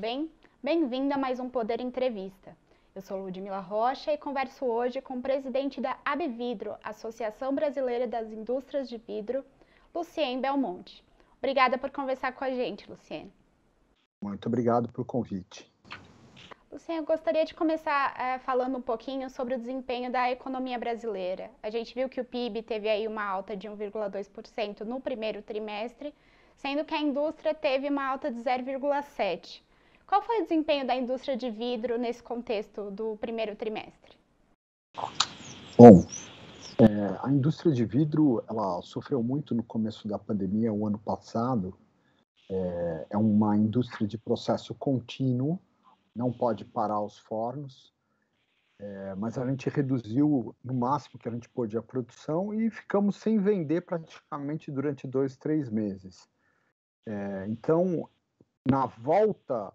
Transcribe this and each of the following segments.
bem? Bem-vindo a mais um Poder Entrevista. Eu sou Ludmila Rocha e converso hoje com o presidente da Abvidro, Associação Brasileira das Indústrias de Vidro, Lucien Belmonte. Obrigada por conversar com a gente, Lucien. Muito obrigado pelo convite. Lucien, eu gostaria de começar falando um pouquinho sobre o desempenho da economia brasileira. A gente viu que o PIB teve aí uma alta de 1,2% no primeiro trimestre, sendo que a indústria teve uma alta de 0,7%. Qual foi o desempenho da indústria de vidro nesse contexto do primeiro trimestre? Bom, a indústria de vidro ela sofreu muito no começo da pandemia, o ano passado. É uma indústria de processo contínuo, não pode parar os fornos, mas a gente reduziu no máximo que a gente pôde a produção e ficamos sem vender praticamente durante 2, 3 meses. Então, na volta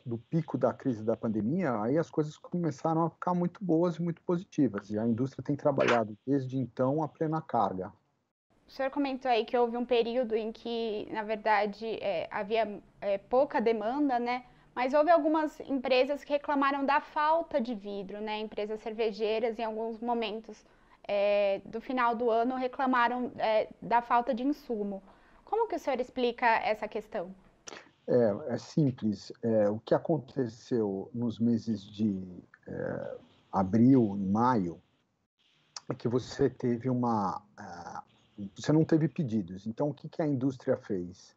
do pico da crise da pandemia, aí as coisas começaram a ficar muito boas e muito positivas, e a indústria tem trabalhado desde então a plena carga. O senhor comentou aí que houve um período em que, na verdade, havia pouca demanda, né? Mas houve algumas empresas que reclamaram da falta de vidro, né? Empresas cervejeiras, em alguns momentos do final do ano, reclamaram da falta de insumo. Como que o senhor explica essa questão? É simples. O que aconteceu nos meses de abril e maio é que você teve você não teve pedidos. Então, o que a indústria fez?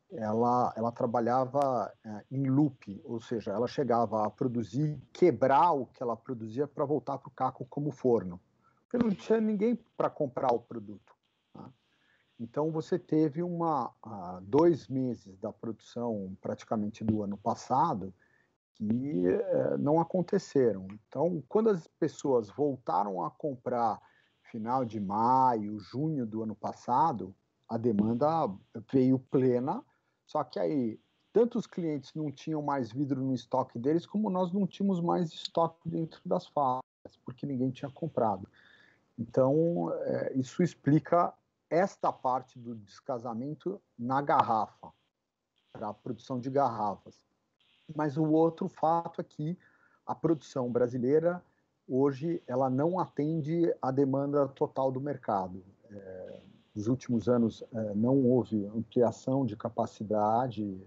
Ela trabalhava em loop, ou seja, ela chegava a produzir, quebrar o que ela produzia para voltar para o caco como forno, porque não tinha ninguém para comprar o produto. Tá? Então, você teve 2 meses da produção praticamente do ano passado que não aconteceram. Então, quando as pessoas voltaram a comprar final de maio, junho do ano passado, a demanda veio plena, só que aí tanto os clientes não tinham mais vidro no estoque deles, como nós não tínhamos mais estoque dentro das fábricas, porque ninguém tinha comprado. Então, isso explica esta parte do descasamento na garrafa, para a produção de garrafas. Mas o outro fato é que a produção brasileira, hoje, ela não atende à demanda total do mercado. Nos últimos anos, não houve ampliação de capacidade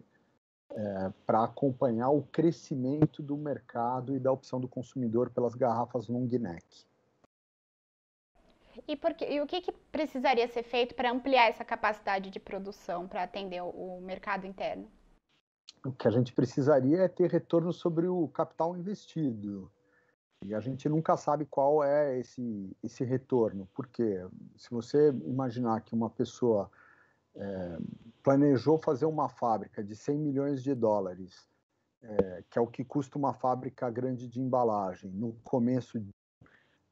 para acompanhar o crescimento do mercado e da opção do consumidor pelas garrafas long neck. E o que precisaria ser feito para ampliar essa capacidade de produção para atender o mercado interno? O que a gente precisaria é ter retorno sobre o capital investido. E a gente nunca sabe qual é esse retorno. Porque se você imaginar que uma pessoa planejou fazer uma fábrica de 100 milhões de dólares, que é o que custa uma fábrica grande de embalagem, no começo de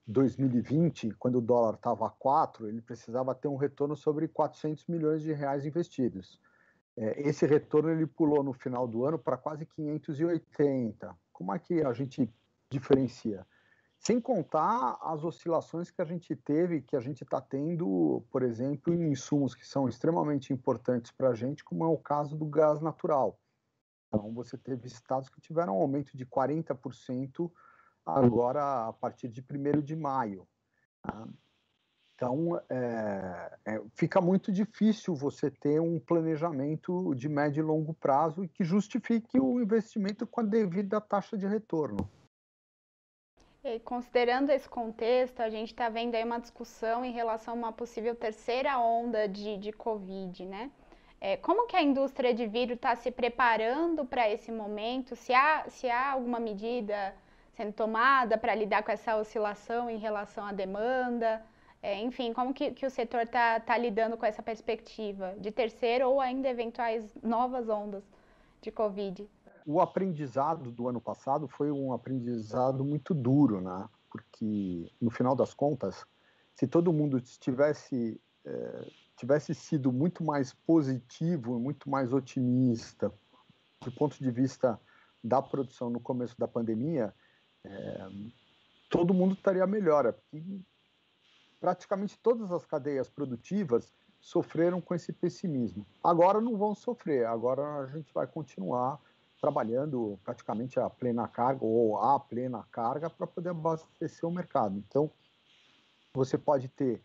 2020, quando o dólar estava a 4, ele precisava ter um retorno sobre 400 milhões de reais investidos. Esse retorno ele pulou no final do ano para quase 580. Como é que a gente diferencia? Sem contar as oscilações que a gente teve, que a gente está tendo, por exemplo, em insumos que são extremamente importantes para a gente, como é o caso do gás natural. Então, você teve estados que tiveram um aumento de 40% agora a partir de 1º de maio. Tá? Então, fica muito difícil você ter um planejamento de médio e longo prazo e que justifique o investimento com a devida taxa de retorno. E considerando esse contexto, a gente está vendo aí uma discussão em relação a uma possível terceira onda de Covid, né? Como que a indústria de vidro está se preparando para esse momento? Se há alguma medida sendo tomada para lidar com essa oscilação em relação à demanda? Enfim, como que o setor está lidando com essa perspectiva de terceira ou ainda eventuais novas ondas de Covid? O aprendizado do ano passado foi um aprendizado muito duro, né? Porque, no final das contas, se todo mundo tivesse sido muito mais positivo, muito mais otimista do ponto de vista da produção no começo da pandemia, todo mundo estaria melhor, porque praticamente todas as cadeias produtivas sofreram com esse pessimismo. Agora não vão sofrer, agora a gente vai continuar trabalhando praticamente a plena carga ou a plena carga para poder abastecer o mercado. Então, você pode ter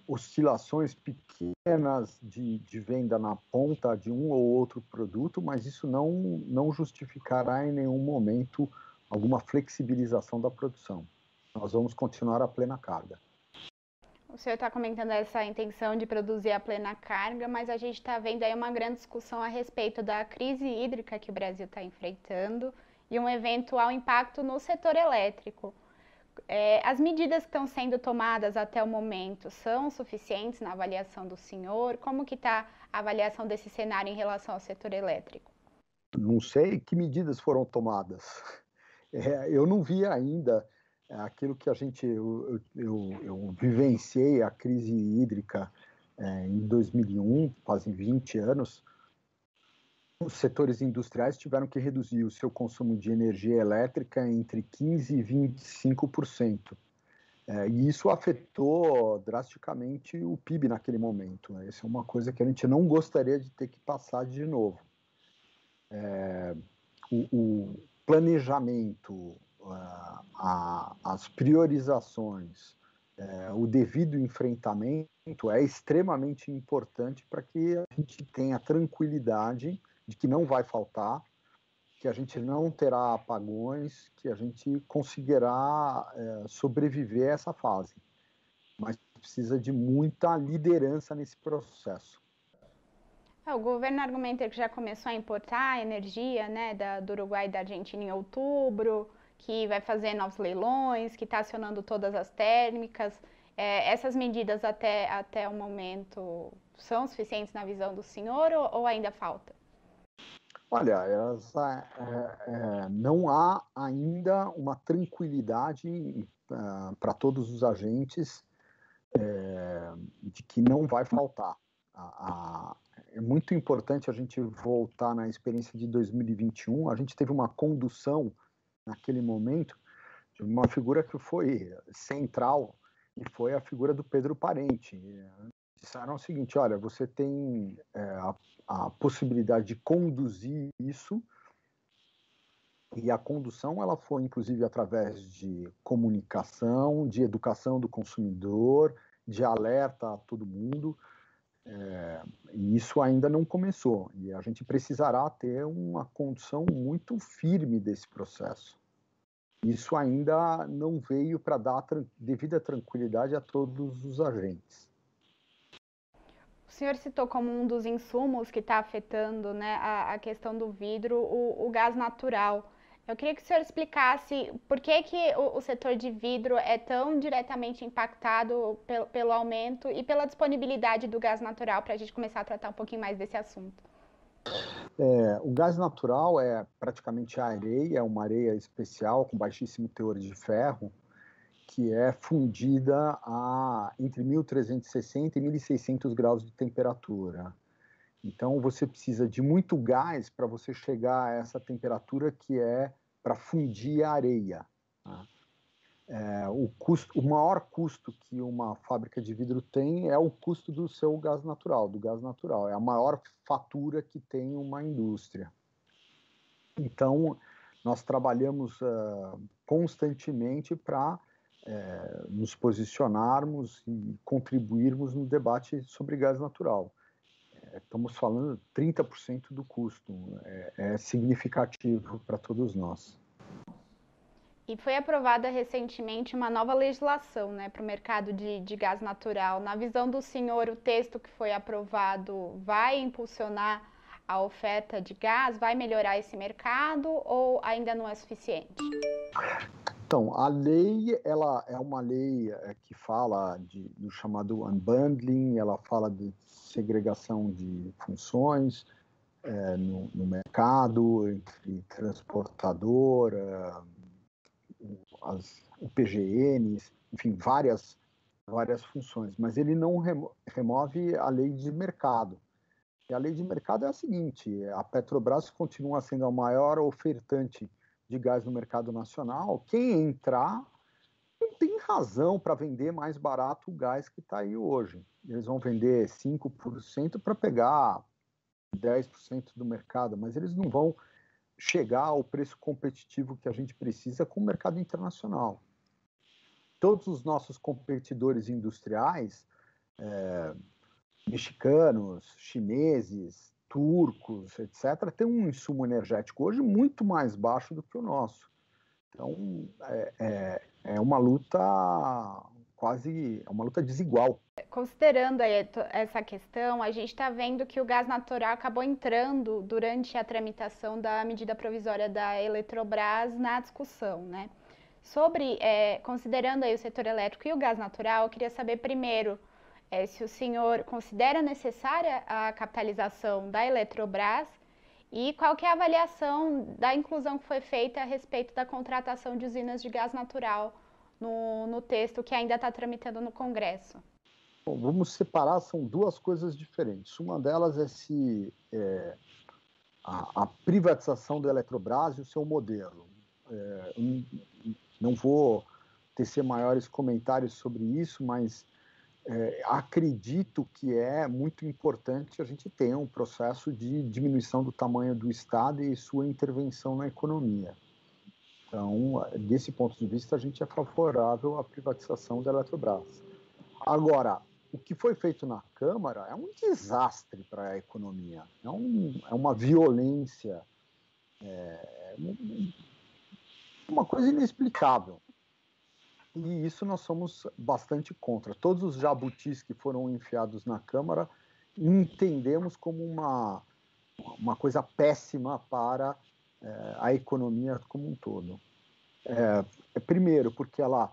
oscilações pequenas de venda na ponta de um ou outro produto, mas isso não justificará em nenhum momento alguma flexibilização da produção. Nós vamos continuar a plena carga. O senhor está comentando essa intenção de produzir a plena carga, mas a gente está vendo aí uma grande discussão a respeito da crise hídrica que o Brasil está enfrentando e um eventual impacto no setor elétrico. As medidas que estão sendo tomadas até o momento são suficientes na avaliação do senhor? Como que está a avaliação desse cenário em relação ao setor elétrico? Não sei que medidas foram tomadas. Eu não vi ainda aquilo que eu vivenciei, a crise hídrica em 2001, fazem 20 anos. Os setores industriais tiveram que reduzir o seu consumo de energia elétrica entre 15% e 25%. E isso afetou drasticamente o PIB naquele momento. Essa é uma coisa que a gente não gostaria de ter que passar de novo. O planejamento, as priorizações, o devido enfrentamento é extremamente importante para que a gente tenha tranquilidade de que não vai faltar, que a gente não terá apagões, que a gente conseguirá sobreviver a essa fase. Mas precisa de muita liderança nesse processo. O governo argumenta que já começou a importar energia, né, do Uruguai e da Argentina em outubro, que vai fazer novos leilões, que está acionando todas as térmicas. Essas medidas até o momento são suficientes na visão do senhor ou ainda falta? Olha, não há ainda uma tranquilidade para todos os agentes de que não vai faltar. É muito importante a gente voltar na experiência de 2021. A gente teve uma condução naquele momento de uma figura que foi central, e foi a figura do Pedro Parente. Disseram o seguinte: olha, você tem a possibilidade de conduzir isso, e a condução ela foi inclusive através de comunicação, de educação do consumidor, de alerta a todo mundo, e isso ainda não começou, e a gente precisará ter uma condução muito firme desse processo. Isso ainda não veio para dar devida tranquilidade a todos os agentes. O senhor citou como um dos insumos que está afetando, né, a questão do vidro, o gás natural. Eu queria que o senhor explicasse por que o setor de vidro é tão diretamente impactado pelo aumento e pela disponibilidade do gás natural, para a gente começar a tratar um pouquinho mais desse assunto. O gás natural é praticamente a areia, é uma areia especial com baixíssimo teor de ferro, que é fundida entre 1360 e 1600 graus de temperatura. Então, você precisa de muito gás para você chegar a essa temperatura que é para fundir a areia. Tá? O maior custo que uma fábrica de vidro tem é o custo do seu gás natural, do gás natural. É a maior fatura que tem uma indústria. Então, nós trabalhamos constantemente para nos posicionarmos e contribuirmos no debate sobre gás natural. Estamos falando de 30% do custo, é significativo para todos nós. E foi aprovada recentemente uma nova legislação, né, para o mercado de gás natural. Na visão do senhor, o texto que foi aprovado vai impulsionar a oferta de gás, vai melhorar esse mercado ou ainda não é suficiente? Então, a lei, ela é uma lei que fala do chamado unbundling, ela fala de segregação de funções no mercado, entre transportador, o PGNs, enfim, várias funções, mas ele não remove a lei de mercado. E a lei de mercado é a seguinte: a Petrobras continua sendo a maior ofertante de gás no mercado nacional. Quem entrar não tem razão para vender mais barato o gás que está aí hoje. Eles vão vender 5% para pegar 10% do mercado, mas eles não vão chegar ao preço competitivo que a gente precisa com o mercado internacional. Todos os nossos competidores industriais, mexicanos, chineses, turcos, etc., têm um insumo energético hoje muito mais baixo do que o nosso. Então, é uma luta é uma luta desigual. Considerando aí essa questão, a gente está vendo que o gás natural acabou entrando durante a tramitação da medida provisória da Eletrobras na discussão, né? Considerando aí o setor elétrico e o gás natural, eu queria saber primeiro se o senhor considera necessária a capitalização da Eletrobras e qual que é a avaliação da inclusão que foi feita a respeito da contratação de usinas de gás natural no texto que ainda está tramitando no Congresso. Bom, vamos separar, são duas coisas diferentes. Uma delas é a privatização da Eletrobras e o seu modelo. Não vou tecer maiores comentários sobre isso, mas acredito que é muito importante a gente ter um processo de diminuição do tamanho do Estado e sua intervenção na economia. Então, desse ponto de vista, a gente é favorável à privatização da Eletrobras. Agora, o que foi feito na Câmara é um desastre para a economia, é uma violência, uma coisa inexplicável. E isso nós somos bastante contra. Todos os jabutis que foram enfiados na Câmara entendemos como uma coisa péssima para a economia como um todo. Primeiro, porque ela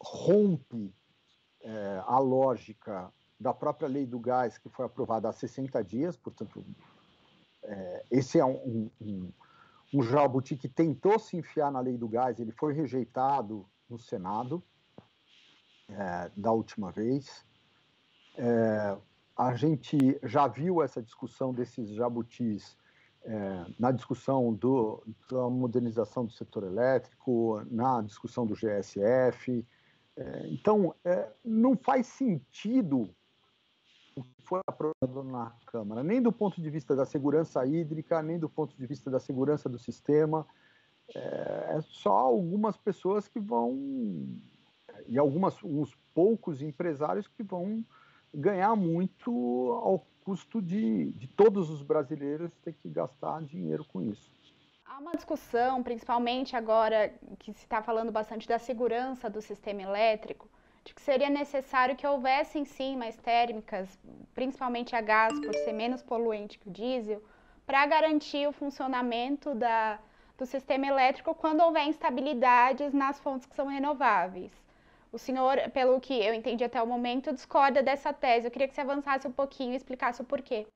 rompe a lógica da própria lei do gás, que foi aprovada há 60 dias, portanto, esse é um jabuti que tentou se enfiar na lei do gás, ele foi rejeitado no Senado da última vez. A gente já viu essa discussão desses jabutis na discussão da modernização do setor elétrico, na discussão do GSF. Então, não faz sentido o que foi aprovado na Câmara, nem do ponto de vista da segurança hídrica, nem do ponto de vista da segurança do sistema. É só algumas pessoas que vão, e uns poucos empresários que vão ganhar muito ao custo de todos os brasileiros ter que gastar dinheiro com isso. Há uma discussão, principalmente agora que se está falando bastante da segurança do sistema elétrico, de que seria necessário que houvessem sim mais térmicas, principalmente a gás, por ser menos poluente que o diesel, para garantir o funcionamento do sistema elétrico quando houver instabilidades nas fontes que são renováveis. O senhor, pelo que eu entendi até o momento, discorda dessa tese. Eu queria que você avançasse um pouquinho e explicasse o porquê.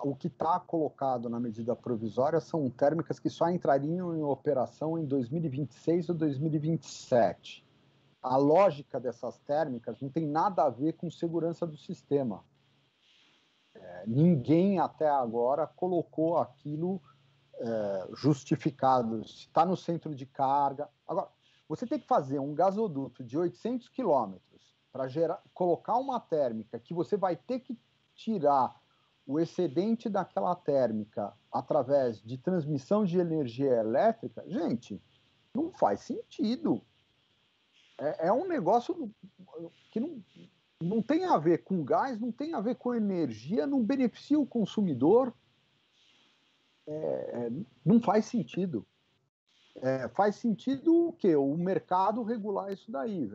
O que está colocado na medida provisória são térmicas que só entrariam em operação em 2026 ou 2027. A lógica dessas térmicas não tem nada a ver com segurança do sistema. Ninguém até agora colocou aquilo justificado. Se está no centro de carga. Agora, você tem que fazer um gasoduto de 800 quilômetros para colocar uma térmica que você vai ter que tirar o excedente daquela térmica através de transmissão de energia elétrica. Gente, não faz sentido. É um negócio que não tem a ver com gás, não tem a ver com energia, não beneficia o consumidor. Não faz sentido. Faz sentido o quê? O mercado regular isso daí.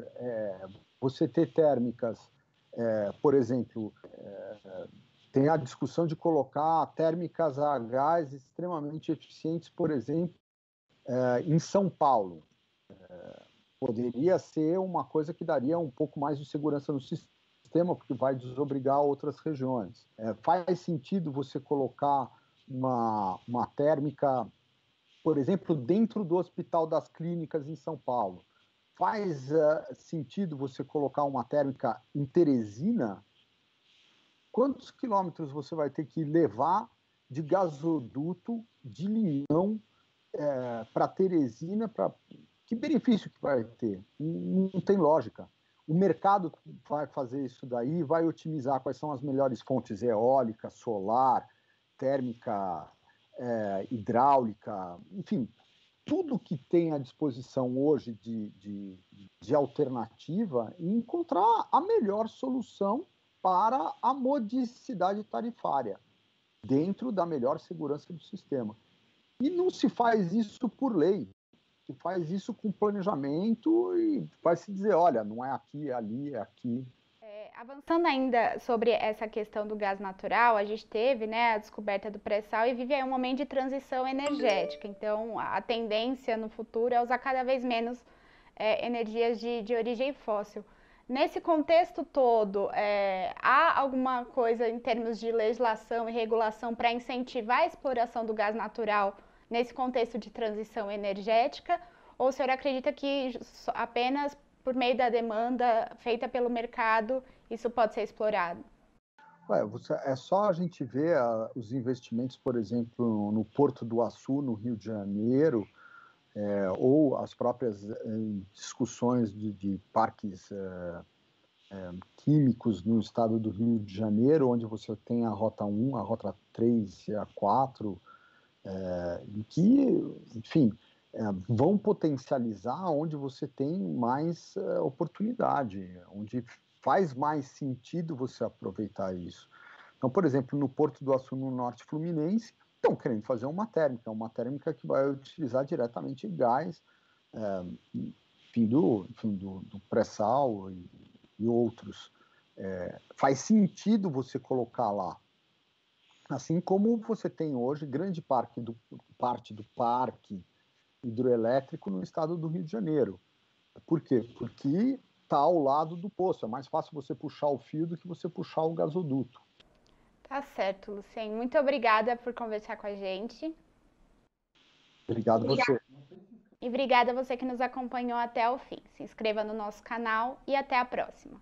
Você ter térmicas, por exemplo, tem a discussão de colocar térmicas a gás extremamente eficientes, por exemplo, em São Paulo. Poderia ser uma coisa que daria um pouco mais de segurança no sistema, porque vai desobrigar outras regiões. Faz sentido você colocar uma térmica, por exemplo, dentro do Hospital das Clínicas em São Paulo. Faz sentido você colocar uma térmica em Teresina? Quantos quilômetros você vai ter que levar de gasoduto de linhão para Teresina? Que benefício que vai ter? Não tem lógica. O mercado vai fazer isso daí, vai otimizar quais são as melhores fontes eólica, solar, térmica, hidráulica, enfim, tudo que tem à disposição hoje de alternativa e encontrar a melhor solução para a modicidade tarifária, dentro da melhor segurança do sistema. E não se faz isso por lei, se faz isso com planejamento e vai se dizer, olha, não é aqui, é ali, é aqui. Avançando ainda sobre essa questão do gás natural, a gente teve, né, a descoberta do pré-sal e vive aí um momento de transição energética. Então, a tendência no futuro é usar cada vez menos energias de origem fóssil. Nesse contexto todo, há alguma coisa em termos de legislação e regulação para incentivar a exploração do gás natural nesse contexto de transição energética? Ou o senhor acredita que apenas por meio da demanda feita pelo mercado isso pode ser explorado? É só a gente ver os investimentos, por exemplo, no Porto do Açu, no Rio de Janeiro, ou as próprias discussões de parques químicos no estado do Rio de Janeiro, onde você tem a Rota 1, a Rota 3 e a 4, que, enfim, vão potencializar onde você tem mais oportunidade, onde faz mais sentido você aproveitar isso. Então, por exemplo, no Porto do Açu, no Norte Fluminense, estão querendo fazer uma térmica que vai utilizar diretamente gás, do pré-sal e outros. Faz sentido você colocar lá. Assim como você tem hoje grande parte do parque hidroelétrico no estado do Rio de Janeiro. Por quê? Porque está ao lado do poço. É mais fácil você puxar o fio do que você puxar o gasoduto. Tá certo, Lucien. Muito obrigada por conversar com a gente. Obrigado a você. E obrigada a você que nos acompanhou até o fim. Se inscreva no nosso canal e até a próxima.